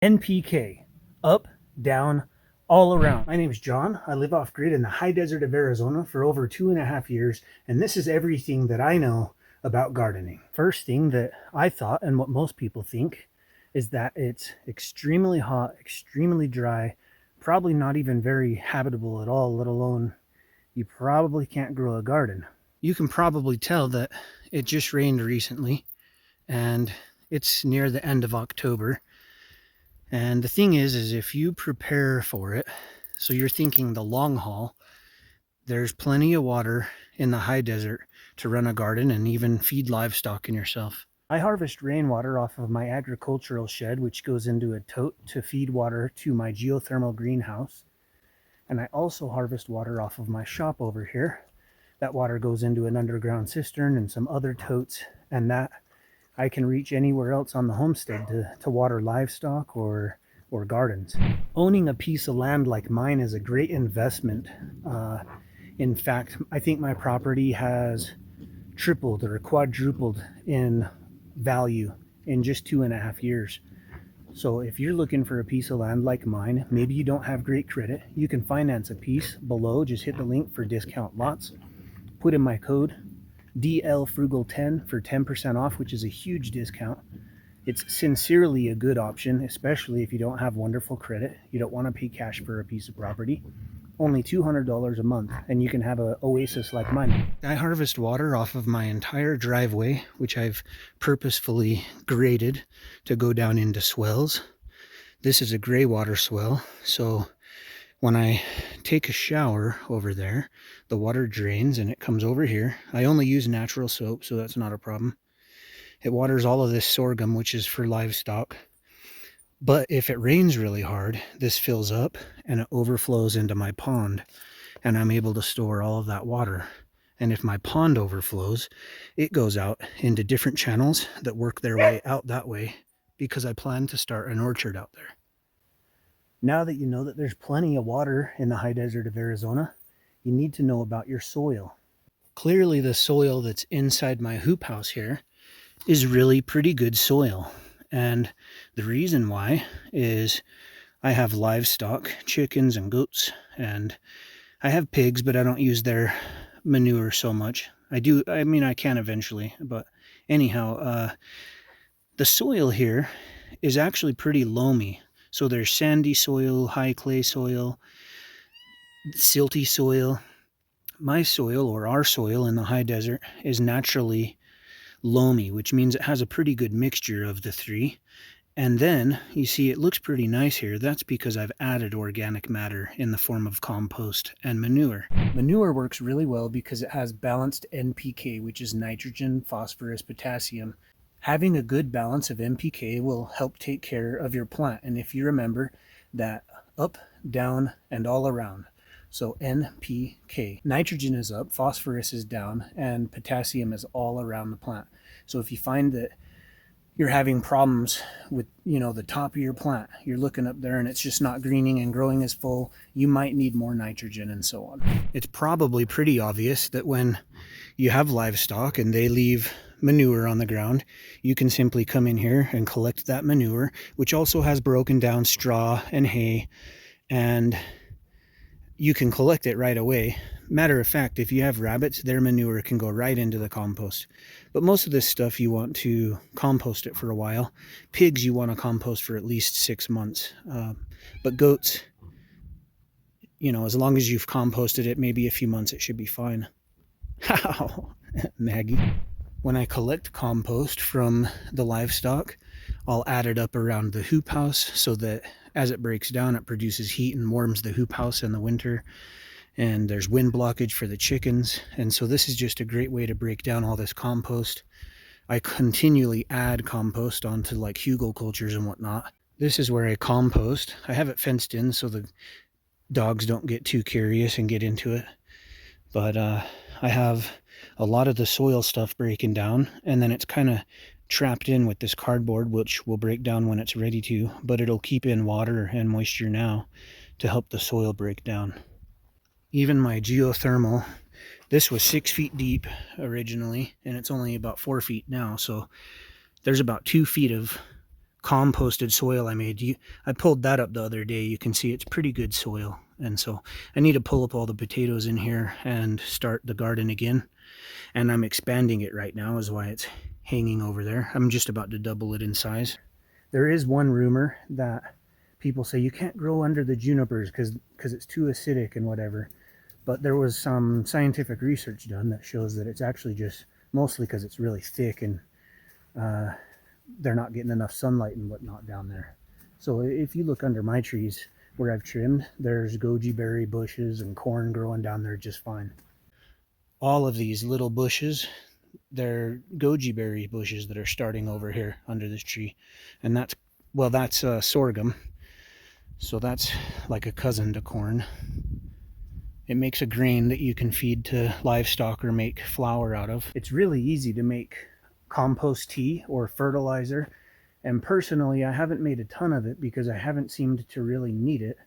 NPK, up, down, all around. My name is John. I live off grid in the high desert of Arizona for over 2.5 years, and this is everything that I know about gardening. First thing that I thought, and what most people think, is that it's extremely hot, extremely dry, probably not even very habitable at all, let alone you probably can't grow a garden. You can probably tell that it just rained recently, and it's near the end of October. And the thing is if you prepare for it, so you're thinking the long haul, there's plenty of water in the high desert to run a garden and even feed livestock and yourself. I harvest rainwater off of my agricultural shed, which goes into a tote to feed water to my geothermal greenhouse. And I also harvest water off of my shop over here. That water goes into an underground cistern and some other totes, and that I can reach anywhere else on the homestead to water livestock or gardens. Owning a piece of land like mine is a great investment. In fact, I think my property has tripled or quadrupled in value in just 2.5 years. So if you're looking for a piece of land like mine, maybe you don't have great credit, you can finance a piece below. Just hit the link for discount lots, put in my code DL Frugal 10 for 10% off, which is a huge discount. It's sincerely a good option, especially if you don't have wonderful credit. You don't want to pay cash for a piece of property. Only $200 a month, and you can have an oasis like mine. I harvest water off of my entire driveway, which I've purposefully graded to go down into swells. This is a gray water swell, so when I take a shower over there, the water drains and it comes over here. I only use natural soap, so that's not a problem. It waters all of this sorghum, which is for livestock. But if it rains really hard, this fills up and it overflows into my pond, and I'm able to store all of that water. And if my pond overflows, it goes out into different channels that work their way out that way, because I plan to start an orchard out there. Now that you know that there's plenty of water in the high desert of Arizona, you need to know about your soil. Clearly the soil that's inside my hoop house here is really pretty good soil. And the reason why is I have livestock, chickens and goats, and I have pigs, but I don't use their manure so much. I can eventually, but anyhow, the soil here is actually pretty loamy. So there's sandy soil, high clay soil, silty soil. My soil, or our soil in the high desert, is naturally loamy, which means it has a pretty good mixture of the three. And then you see it looks pretty nice here. That's because I've added organic matter in the form of compost and manure. Manure works really well because it has balanced NPK, which is nitrogen, phosphorus, potassium. Having a good balance of NPK will help take care of your plant. And if you remember that up, down, and all around. So NPK. Nitrogen is up, phosphorus is down, and potassium is all around the plant. So if you find that you're having problems with, the top of your plant, you're looking up there and it's just not greening and growing as full, you might need more nitrogen and so on. It's probably pretty obvious that when you have livestock and they leave manure on the ground, you can simply come in here and collect that manure, which also has broken down straw and hay, and you can collect it right away. Matter of fact, if you have rabbits, their manure can go right into the compost. But most of this stuff you want to compost it for a while. Pigs you want to compost for at least 6 months. But goats, as long as you've composted it maybe a few months, it should be fine. How, Maggie? When I collect compost from the livestock, I'll add it up around the hoop house so that as it breaks down, it produces heat and warms the hoop house in the winter. And there's wind blockage for the chickens. And so this is just a great way to break down all this compost. I continually add compost onto like hugelkulturs and whatnot. This is where I compost. I have it fenced in so the dogs don't get too curious and get into it. But I have a lot of the soil stuff breaking down, and then it's kind of trapped in with this cardboard, which will break down when it's ready to, but it'll keep in water and moisture now to help the soil break down. Even my geothermal, this was 6 feet deep originally, and it's only about 4 feet now, so there's about 2 feet of composted soil I made. I pulled that up the other day. You can see it's pretty good soil. And so I need to pull up all the potatoes in here and start the garden again. And I'm expanding it right now is why it's hanging over there. I'm just about to double it in size. There is one rumor that people say you can't grow under the junipers because it's too acidic and whatever. But there was some scientific research done that shows that it's actually just mostly because it's really thick and they're not getting enough sunlight and whatnot down there. So if you look under my trees where I've trimmed, there's goji berry bushes and corn growing down there just fine. All of these little bushes, they're goji berry bushes that are starting over here under this tree. And that's sorghum. So that's like a cousin to corn. It makes a grain that you can feed to livestock or make flour out of. It's really easy to make compost tea or fertilizer. And personally, I haven't made a ton of it because I haven't seemed to really need it.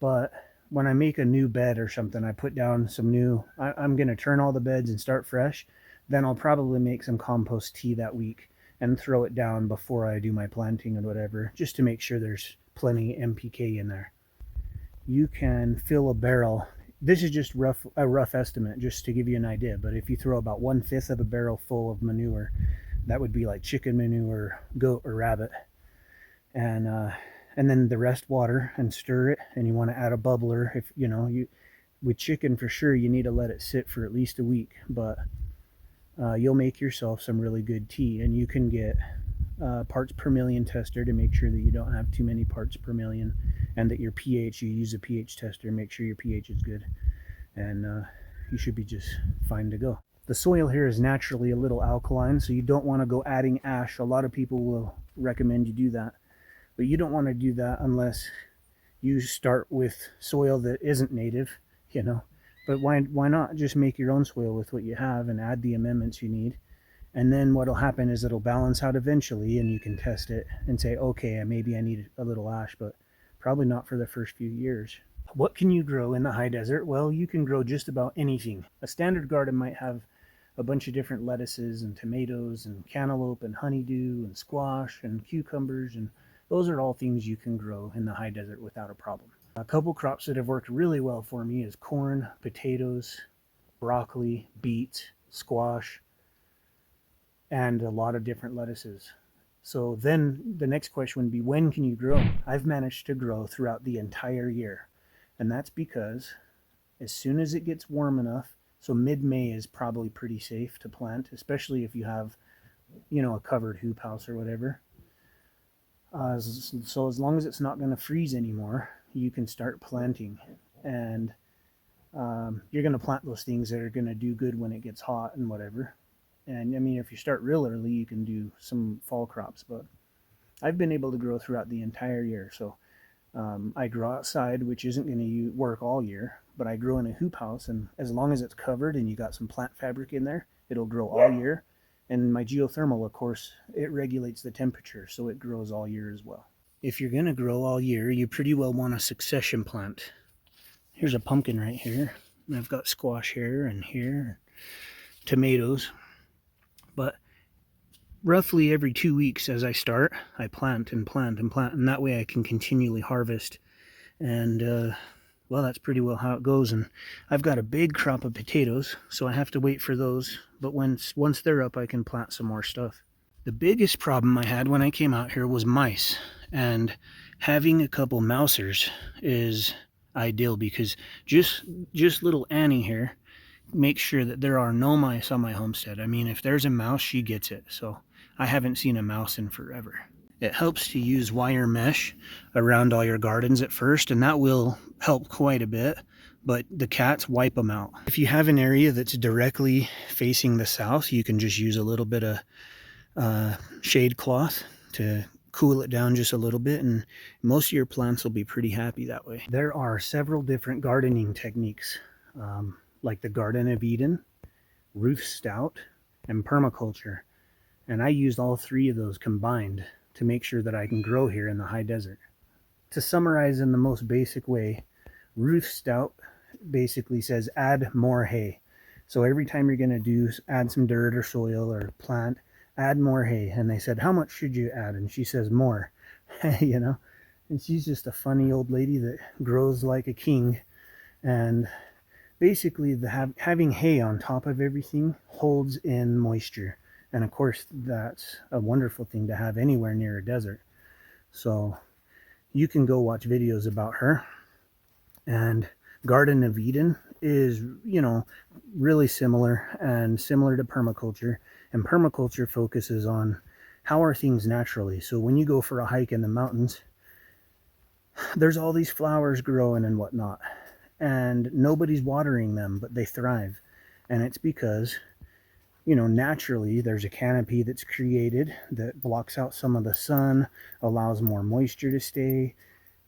But when I make a new bed or something, I put down some new, I'm going to turn all the beds and start fresh. Then I'll probably make some compost tea that week and throw it down before I do my planting and whatever, just to make sure there's plenty MPK in there. You can fill a barrel. This is just a rough estimate, just to give you an idea. But if you throw about 1/5 of a barrel full of manure, that would be like chicken manure, goat or rabbit, and then the rest water and stir it. And you want to add a bubbler. If with chicken for sure, you need to let it sit for at least a week. But you'll make yourself some really good tea, and you can get parts per million tester to make sure that you don't have too many parts per million, and that your pH, you use a pH tester, make sure your pH is good, and you should be just fine to go. The soil here is naturally a little alkaline, so you don't want to go adding ash. A lot of people will recommend you do that, but you don't want to do that unless you start with soil that isn't native, but why not just make your own soil with what you have and add the amendments you need. And then what'll happen is it'll balance out eventually, and you can test it and say, okay, maybe I need a little ash, but probably not for the first few years. What can you grow in the high desert? Well, you can grow just about anything. A standard garden might have a bunch of different lettuces and tomatoes and cantaloupe and honeydew and squash and cucumbers, and those are all things you can grow in the high desert without a problem. A couple crops that have worked really well for me is corn, potatoes, broccoli, beets, squash, and a lot of different lettuces. So then the next question would be, when can you grow? I've managed to grow throughout the entire year. And that's because as soon as it gets warm enough, so mid-May is probably pretty safe to plant, especially if you have, a covered hoop house or whatever. So as long as it's not going to freeze anymore, you can start planting. And you're going to plant those things that are going to do good when it gets hot and whatever. And I mean, if you start real early, you can do some fall crops, but I've been able to grow throughout the entire year. So I grow outside, which isn't going to work all year, but I grow in a hoop house, and as long as it's covered and you got some plant fabric in there, it'll grow all year. And my geothermal, of course, it regulates the temperature, so it grows all year as well. If you're going to grow all year, you pretty well want a succession plant. Here's a pumpkin right here, and I've got squash here and here, tomatoes. But roughly every 2 weeks as I start, I plant and plant and plant, and that way I can continually harvest. And well, that's pretty well how it goes. And I've got a big crop of potatoes, so I have to wait for those. But once they're up, I can plant some more stuff. The biggest problem I had when I came out here was mice. And having a couple mousers is ideal, because just little Annie here makes sure that there are no mice on my homestead. I mean, if there's a mouse, she gets it. So I haven't seen a mouse in forever. It helps to use wire mesh around all your gardens at first, and that will help quite a bit, but the cats wipe them out. If you have an area that's directly facing the south, you can just use a little bit of shade cloth to cool it down just a little bit, and most of your plants will be pretty happy that way. There are several different gardening techniques, like the Garden of Eden, roof stout, and permaculture, and I used all three of those combined to make sure that I can grow here in the high desert. To summarize in the most basic way, roof stout basically says add more hay. So every time you're going to add some dirt or soil or plant, add more hay. And they said, how much should you add? And she says, more, you know. And she's just a funny old lady that grows like a king. And basically, having hay on top of everything holds in moisture. And of course, that's a wonderful thing to have anywhere near a desert. So you can go watch videos about her. And Garden of Eden is, really similar and similar to permaculture. And permaculture focuses on how are things naturally. So when you go for a hike in the mountains, there's all these flowers growing and whatnot. And nobody's watering them, but they thrive. And it's because, naturally there's a canopy that's created that blocks out some of the sun, allows more moisture to stay.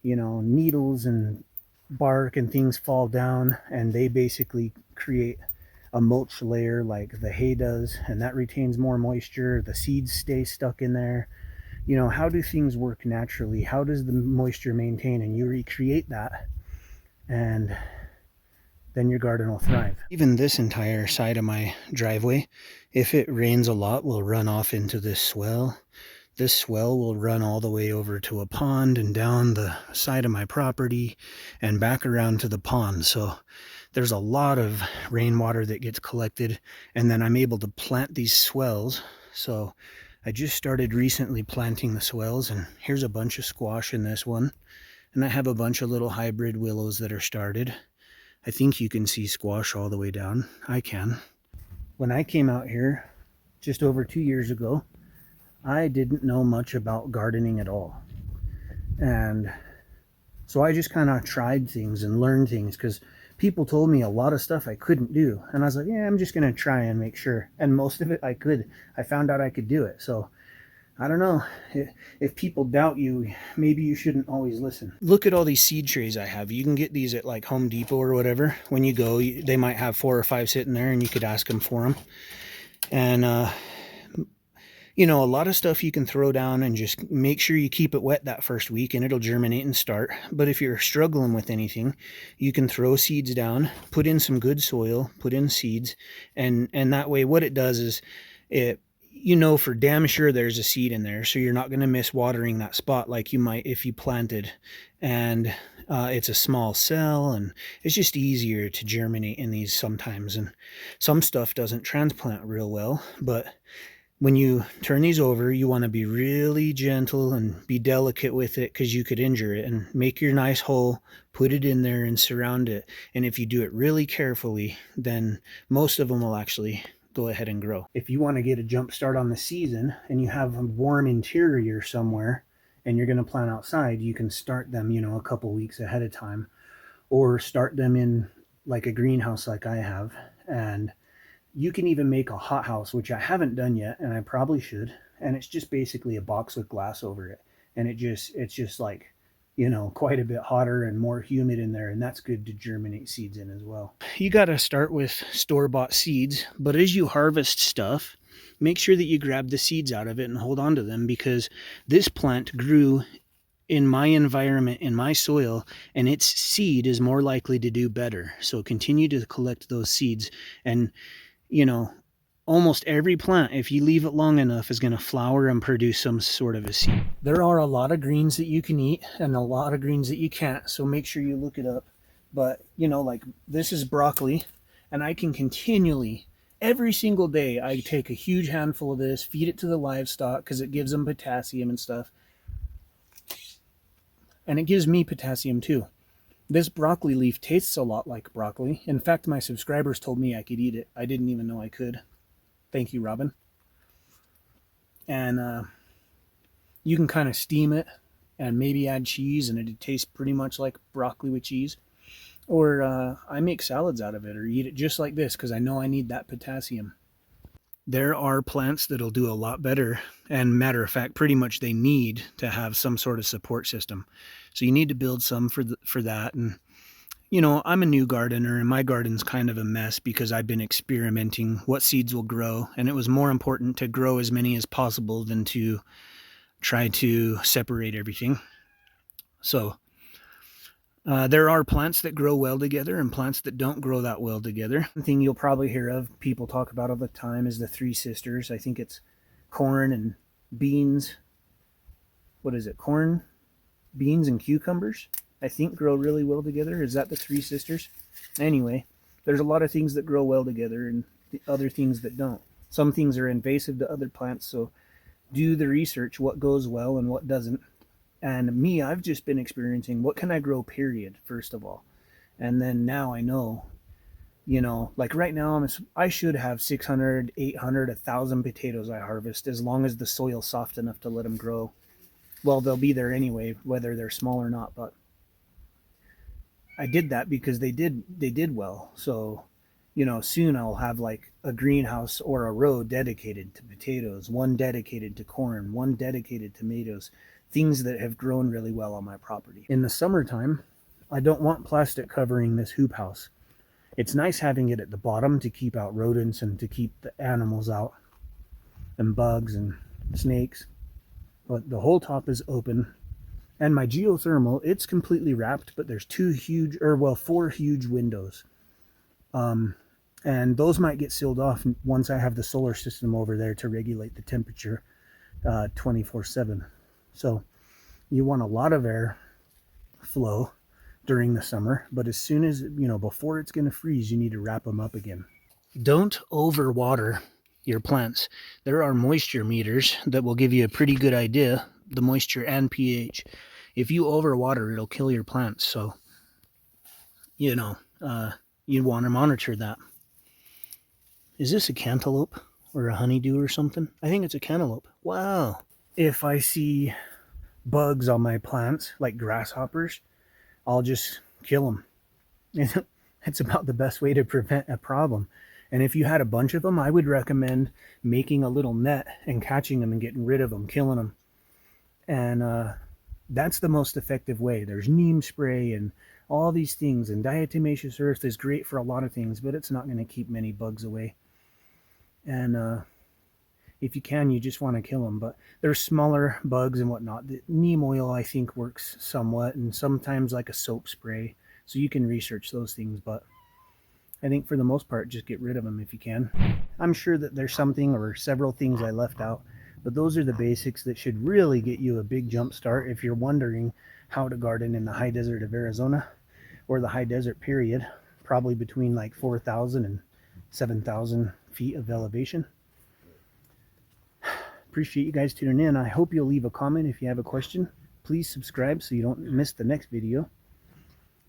Needles and bark and things fall down, and they basically create a mulch layer like the hay does, and that retains more moisture. The seeds stay stuck in there. How do things work naturally? How does the moisture maintain? And you recreate that, and then your garden will thrive. Even this entire side of my driveway, if it rains a lot, will run off into this swell. This swell will run all the way over to a pond and down the side of my property and back around to the pond. So there's a lot of rainwater that gets collected, and then I'm able to plant these swells. So I just started recently planting the swells, and here's a bunch of squash in this one. And I have a bunch of little hybrid willows that are started. I think you can see squash all the way down. I can. When I came out here just over 2 years ago, I didn't know much about gardening at all. And so I just kind of tried things and learned things because people told me a lot of stuff I couldn't do. And I was like, yeah, I'm just going to try and make sure. And most of it I could. I found out I could do it. So I don't know. If people doubt you, maybe you shouldn't always listen. Look at all these seed trays I have. You can get these at like Home Depot or whatever. When you go, they might have 4 or 5 sitting there, and you could ask them for them. And, a lot of stuff you can throw down and just make sure you keep it wet that first week, and it'll germinate and start. But if you're struggling with anything, you can throw seeds down, put in some good soil, put in seeds, and that way what it does is it, for damn sure there's a seed in there, so you're not going to miss watering that spot like you might if you planted. And it's a small cell, and it's just easier to germinate in these sometimes. And some stuff doesn't transplant real well, but when you turn these over, you want to be really gentle and be delicate with it, because you could injure it. And make your nice hole, put it in there and surround it. And if you do it really carefully, then most of them will actually go ahead and grow. If you want to get a jump start on the season and you have a warm interior somewhere and you're going to plant outside, you can start them, a couple weeks ahead of time, or start them in like a greenhouse like I have. And you can even make a hothouse, which I haven't done yet, and I probably should. And it's just basically a box with glass over it. And it's just like, quite a bit hotter and more humid in there. And that's good to germinate seeds in as well. You got to start with store-bought seeds. But as you harvest stuff, make sure that you grab the seeds out of it and hold on to them, because this plant grew in my environment, in my soil, and its seed is more likely to do better. So continue to collect those seeds. And almost every plant, if you leave it long enough, is going to flower and produce some sort of a seed. There are a lot of greens that you can eat and a lot of greens that you can't, so make sure you look it up. But, like this is broccoli, and I can continually, every single day, I take a huge handful of this, feed it to the livestock because it gives them potassium and stuff. And it gives me potassium too. This broccoli leaf tastes a lot like broccoli. In fact, my subscribers told me I could eat it. I didn't even know I could. Thank you, Robin. And you can kind of steam it and maybe add cheese, and it tastes pretty much like broccoli with cheese. Or I make salads out of it, or eat it just like this because I know I need that potassium. There are plants that'll do a lot better, and matter of fact, pretty much they need to have some sort of support system. So you need to build some for that. And I'm a new gardener, and my garden's kind of a mess because I've been experimenting what seeds will grow, and it was more important to grow as many as possible than to try to separate everything. So there are plants that grow well together and plants that don't grow that well together. One thing you'll probably hear of people talk about all the time is the 3 sisters. I think it's corn and beans. What is it? Corn, beans, and cucumbers, I think, grow really well together. Is that the three sisters? Anyway, there's a lot of things that grow well together and other things that don't. Some things are invasive to other plants, so do the research, what goes well and what doesn't. And me, I've just been experiencing what can I grow, period, first of all. And then now I know, like right now I should have 600, 800, 1,000 potatoes I harvest, as long as the soil's soft enough to let them grow. Well, they'll be there anyway, whether they're small or not, but I did that because they did well. So, soon I'll have like a greenhouse or a row dedicated to potatoes, one dedicated to corn, one dedicated to tomatoes, things that have grown really well on my property. In the summertime, I don't want plastic covering this hoop house. It's nice having it at the bottom to keep out rodents and to keep the animals out and bugs and snakes. But the whole top is open. And my geothermal, it's completely wrapped, but there's four huge windows. And those might get sealed off once I have the solar system over there to regulate the temperature 24/7. So you want a lot of air flow during the summer, but as soon as, before it's going to freeze, you need to wrap them up again. Don't overwater your plants. There are moisture meters that will give you a pretty good idea, the moisture and pH. If you overwater, it'll kill your plants. So, you want to monitor that. Is this a cantaloupe or a honeydew or something? I think it's a cantaloupe. Wow. If I see bugs on my plants, like grasshoppers, I'll just kill them. It's about the best way to prevent a problem. And if you had a bunch of them, I would recommend making a little net and catching them and getting rid of them, killing them. And that's the most effective way. There's neem spray and all these things, and diatomaceous earth is great for a lot of things, but it's not going to keep many bugs away. And if you can, you just want to kill them. But there's smaller bugs and whatnot. The neem oil, I think, works somewhat, and sometimes like a soap spray. So you can research those things, but I think for the most part, just get rid of them if you can. I'm sure that there's something or several things I left out, but those are the basics that should really get you a big jump start if you're wondering how to garden in the high desert of Arizona, or the high desert period, probably between like 4,000 and 7,000 feet of elevation. Appreciate you guys tuning in. I hope you'll leave a comment if you have a question. Please subscribe so you don't miss the next video.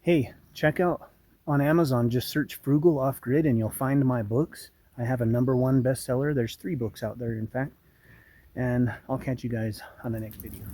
Hey, check out on Amazon, just search Frugal Off-Grid and you'll find my books. I have a #1 bestseller. There's 3 books out there, in fact. And I'll catch you guys on the next video.